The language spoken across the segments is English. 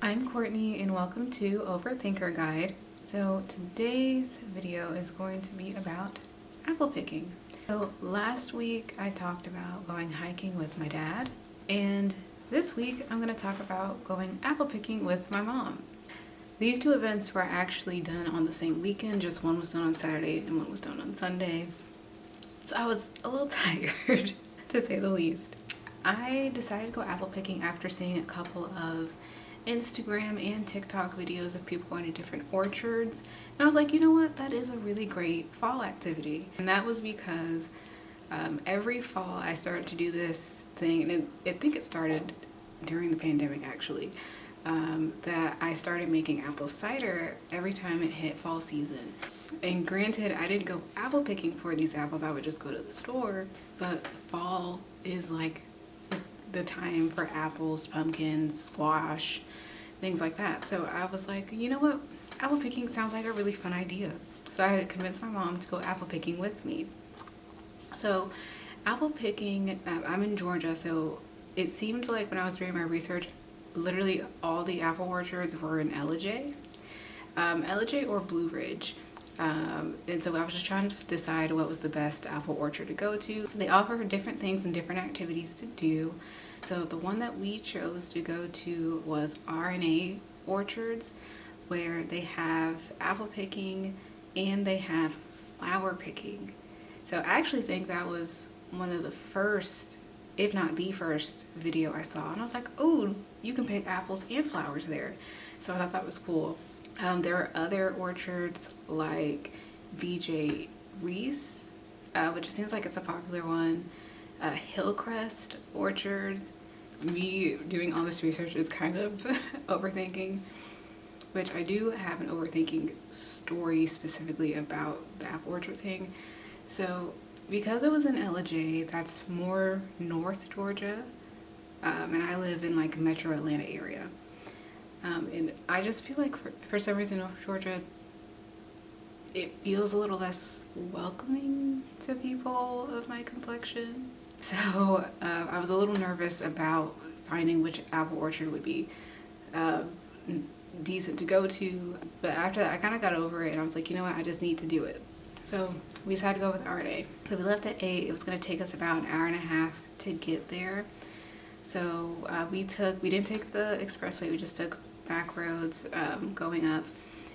I'm Courtney and welcome to Overthinker Guide. So today's video is going to be about apple picking. So last week I talked about going hiking with my dad, and this week I'm going to talk about going apple picking with my mom. These two events were actually done on the same weekend, just one was done on Saturday and one was done on Sunday. So I was a little tired, to say the least. I decided to go apple picking after seeing a couple of Instagram and TikTok videos of people going to different orchards, and I was like, you know what, that is a really great fall activity. And that was because every fall I started to do this thing, and I think it started during the pandemic actually, that I started making apple cider every time it hit fall season. And granted, I didn't go apple picking for these apples, I would just go to the store, but fall is like the time for apples, pumpkins, squash, things like that. So I was like, you know what, apple picking sounds like a really fun idea. So I had convinced my mom to go apple picking with me. So apple picking, I'm in Georgia, so it seemed like when I was doing my research, literally all the apple orchards were in Ellijay or Blue Ridge. And so I was just trying to decide what was the best apple orchard to go to. So they offer different things and different activities to do. So the one that we chose to go to was R&A Orchards, where they have apple picking and they have flower picking. So I actually think that was one of the first, if not the first, video I saw. And I was like, oh, you can pick apples and flowers there. So I thought that was cool. There are other orchards like BJ Reese, which it seems like it's a popular one. Hillcrest Orchards. Me doing all this research is kind of overthinking, which I do have an overthinking story specifically about the apple orchard thing. So because it was in Ellijay, that's more North Georgia, and I live in like Metro Atlanta area. And I just feel like for some reason North Georgia, it feels a little less welcoming to people of my complexion. So I was a little nervous about finding which apple orchard would be decent to go to. But after that, I kind of got over it and I was like, you know what, I just need to do it. So we decided to go with R&A. So we left at 8. It was going to take us about an hour and a half to get there. So we didn't take the expressway, we just took back roads going up,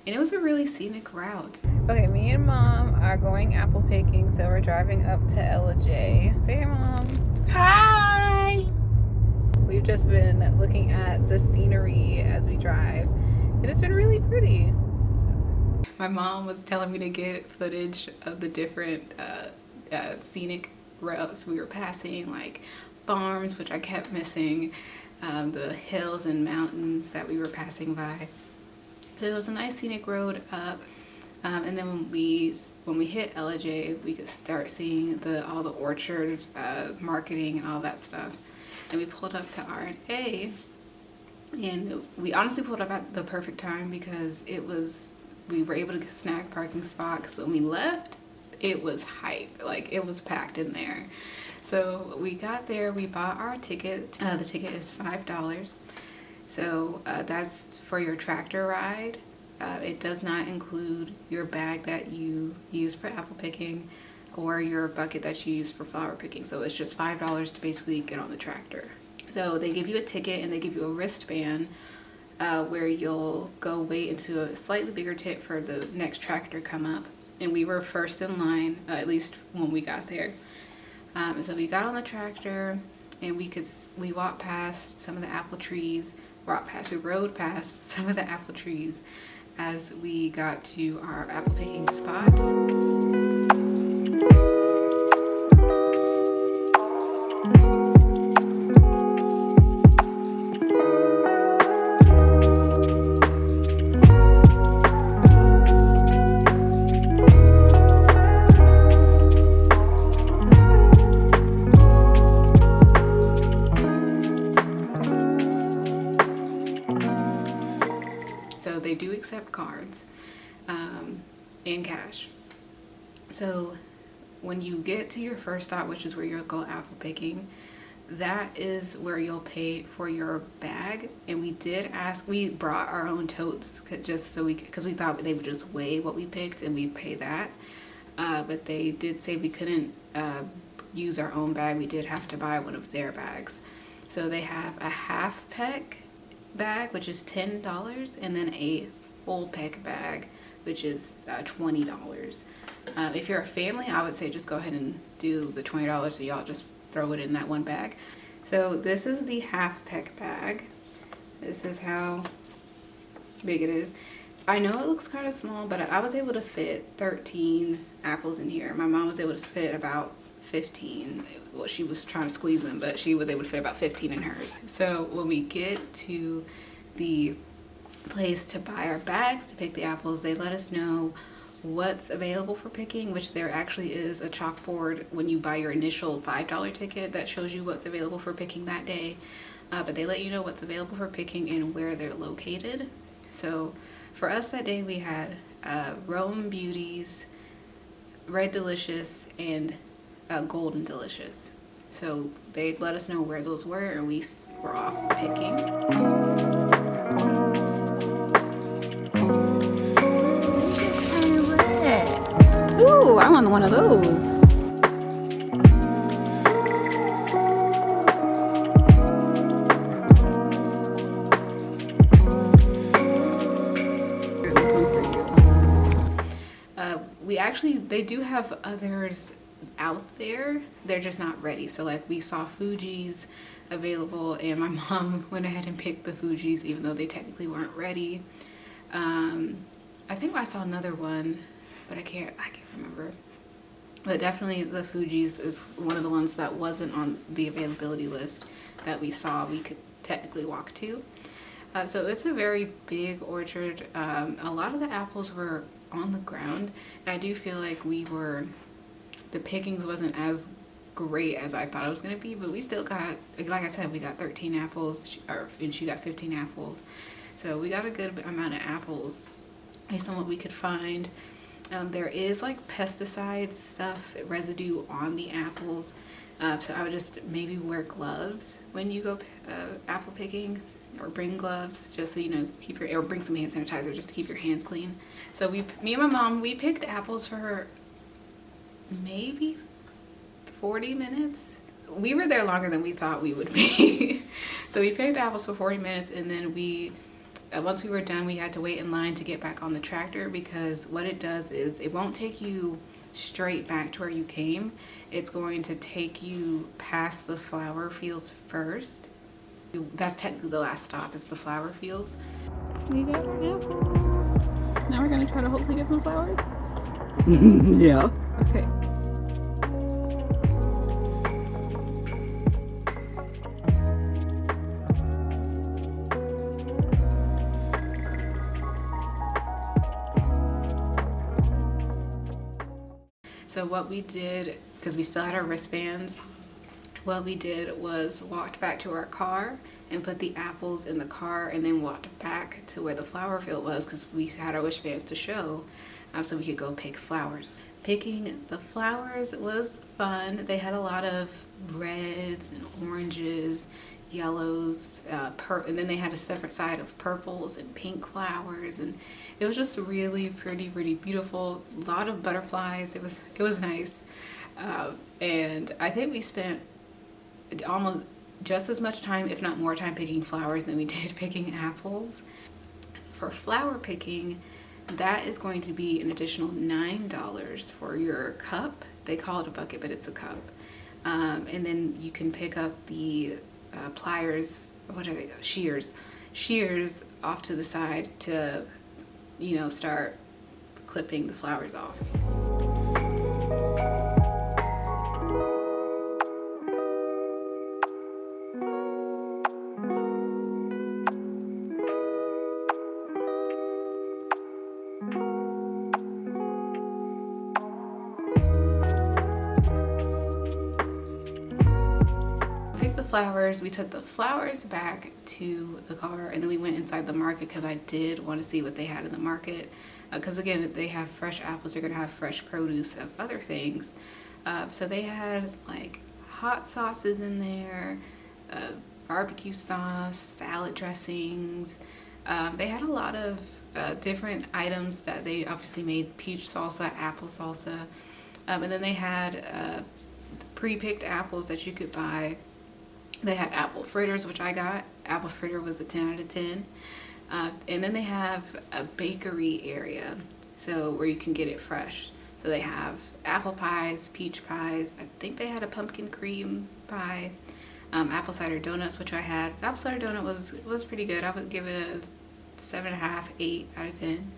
and it was a really scenic route. Okay, me and Mom are going apple picking, so we're driving up to Ellijay. Say hey, Mom. Hi! We've just been looking at the scenery as we drive, and it's been really pretty. So, my mom was telling me to get footage of the different scenic routes we were passing, like farms, which I kept missing, the hills and mountains that we were passing by. So it was a nice scenic road up, and then when we hit Ellijay, we could start seeing all the orchard marketing and all that stuff. And we pulled up to R&A, and we honestly pulled up at the perfect time because we were able to snag parking spot, because when we left, it was hype, like it was packed in there. So we got there, we bought our ticket. The ticket is $5. So that's for your tractor ride. It does not include your bag that you use for apple picking or your bucket that you use for flower picking. So it's just $5 to basically get on the tractor. So they give you a ticket and they give you a wristband where you'll go wait into a slightly bigger tent for the next tractor to come up. And we were first in line, at least when we got there. So we got on the tractor and we walked past some of the apple trees, we rode past some of the apple trees as we got to our apple picking spot. So they do accept cards and cash. So when you get to your first stop, which is where you'll go apple picking, that is where you'll pay for your bag. And we brought our own totes just so because we thought they would just weigh what we picked and we'd pay that. But they did say we couldn't use our own bag. We did have to buy one of their bags. So they have a half peck bag, which is $10, and then a full peck bag, which is $20. If you're a family, I would say just go ahead and do the $20, so y'all just throw it in that one bag. So this is the half peck bag. This is how big it is. I know it looks kind of small, but I was able to fit 13 apples in here. My mom was able to fit about 15. Well, she was trying to squeeze them, but she was able to fit about 15 in hers. So when we get to the place to buy our bags to pick the apples, they let us know what's available for picking, which there actually is a chalkboard when you buy your initial $5 ticket that shows you what's available for picking that day. But they let you know what's available for picking and where they're located. So for us that day, we had Rome Beauties, Red Delicious, and Golden Delicious. So they let us know where those were, and we were off picking. Ooh, I want one of those. They do have others out there. They're just not ready. So like we saw Fuji's available, and my mom went ahead and picked the Fuji's even though they technically weren't ready. I think I saw another one, but I can't remember. But definitely the Fuji's is one of the ones that wasn't on the availability list that we saw we could technically walk to. So it's a very big orchard. A lot of the apples were on the ground, and I do feel like the pickings wasn't as great as I thought it was going to be, but we still got, like I said, we got 13 apples, and she got 15 apples. So we got a good amount of apples based on what we could find. There is like pesticide stuff, residue on the apples. So I would just maybe wear gloves when you go apple picking, or bring gloves just so you know, or bring some hand sanitizer just to keep your hands clean. So me and my mom, we picked apples for maybe 40 minutes. We were there longer than we thought we would be. So we picked apples for 40 minutes, and then once we were done, we had to wait in line to get back on the tractor, because what it does is it won't take you straight back to where you came. It's going to take you past the flower fields first. That's technically the last stop, is the flower fields. We got our apples. Now we're gonna try to hopefully get some flowers. Yeah. Okay. So what we did, because we still had our wristbands, what we did was walked back to our car and put the apples in the car, and then walked back to where the flower field was, because we had our wristbands to show, so we could go pick flowers. Picking the flowers was fun. They had a lot of reds and oranges, yellows, and then they had a separate side of purples and pink flowers, and it was just really pretty beautiful. A lot of butterflies. It was nice, and I think we spent almost just as much time, if not more time, picking flowers than we did picking apples. For flower picking, that is going to be an additional $9 for your cup. They call it a bucket, but it's a cup. And then you can pick up the pliers, what are they? Shears off to the side to, start clipping the flowers off. Flowers. We took the flowers back to the car, and then we went inside the market because I did want to see what they had in the market, because again, they have fresh apples, they're going to have fresh produce of other things. So they had like hot sauces in there, barbecue sauce, salad dressings. They had a lot of different items that they obviously made: peach salsa, apple salsa, and then they had pre-picked apples that you could buy. They had apple fritters, which I got. Apple fritter was a 10 out of 10. And then they have a bakery area, so where you can get it fresh. So they have apple pies, peach pies. I think they had a pumpkin cream pie, apple cider donuts, which I had. The apple cider donut was pretty good. I would give it a 7.5, 8 out of 10.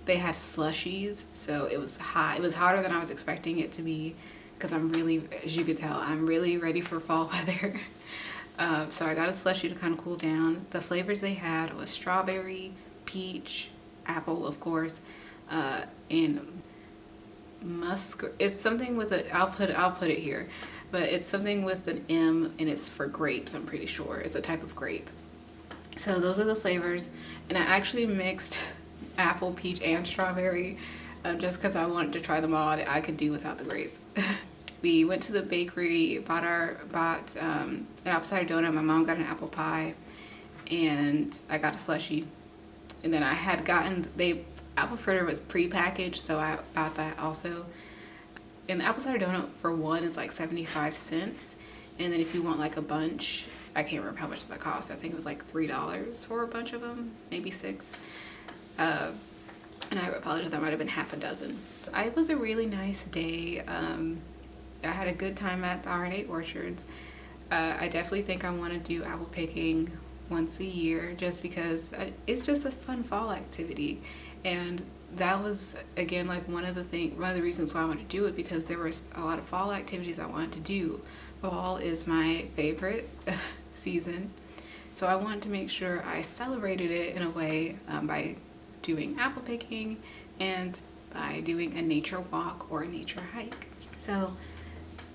They had slushies, so it was hot. It was hotter than I was expecting it to be, because I'm really, as you could tell, I'm really ready for fall weather. So I got a slushie to kind of cool down. The flavors they had was strawberry, peach, apple, of course, and musk. It's something with a. I'll put it here, but it's something with an M, and it's for grapes. I'm pretty sure it's a type of grape. So those are the flavors, and I actually mixed apple, peach, and strawberry, just because I wanted to try them all. I could do without the grape. We went to the bakery, bought an apple cider donut. My mom got an apple pie, and I got a slushie. And then I had gotten apple fritter was pre-packaged, so I bought that also. And the apple cider donut for one is like 75 cents, and then if you want like a bunch, I can't remember how much that cost. I think it was like $3 for a bunch of them, maybe 6. And I apologize, that might have been half a dozen. It was a really nice day. I had a good time at the R&A Orchards. I definitely think I want to do apple picking once a year, just because it's just a fun fall activity. And that was, again, like one of the reasons why I wanted to do it, because there was a lot of fall activities I wanted to do. Fall is my favorite season, so I wanted to make sure I celebrated it in a way, by doing apple picking and by doing a nature walk or a nature hike. So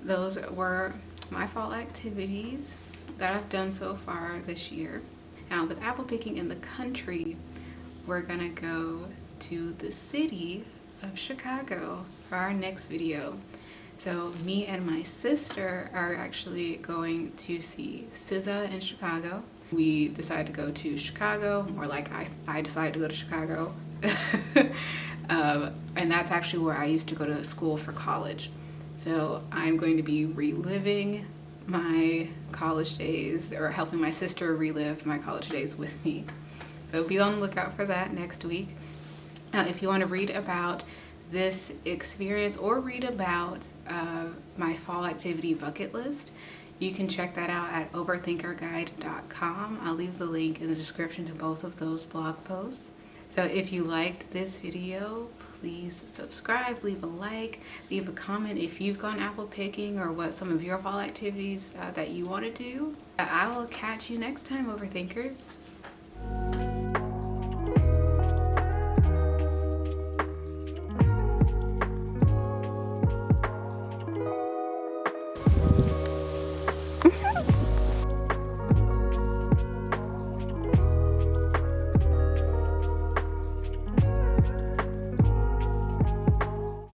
those were my fall activities that I've done so far this year. Now, with apple picking in the country, we're gonna go to the city of Chicago for our next video. So me and my sister are actually going to see SZA in Chicago. We decided to go to Chicago, or like I decided to go to Chicago. And that's actually where I used to go to school for college. So I'm going to be reliving my college days, or helping my sister relive my college days with me. So be on the lookout for that next week. If you want to read about this experience, or read about my fall activity bucket list, you can check that out at overthinkerguide.com. I'll leave the link in the description to both of those blog posts. So if you liked this video, please subscribe, leave a like, leave a comment if you've gone apple picking, or what some of your fall activities that you want to do. I will catch you next time, Overthinkers.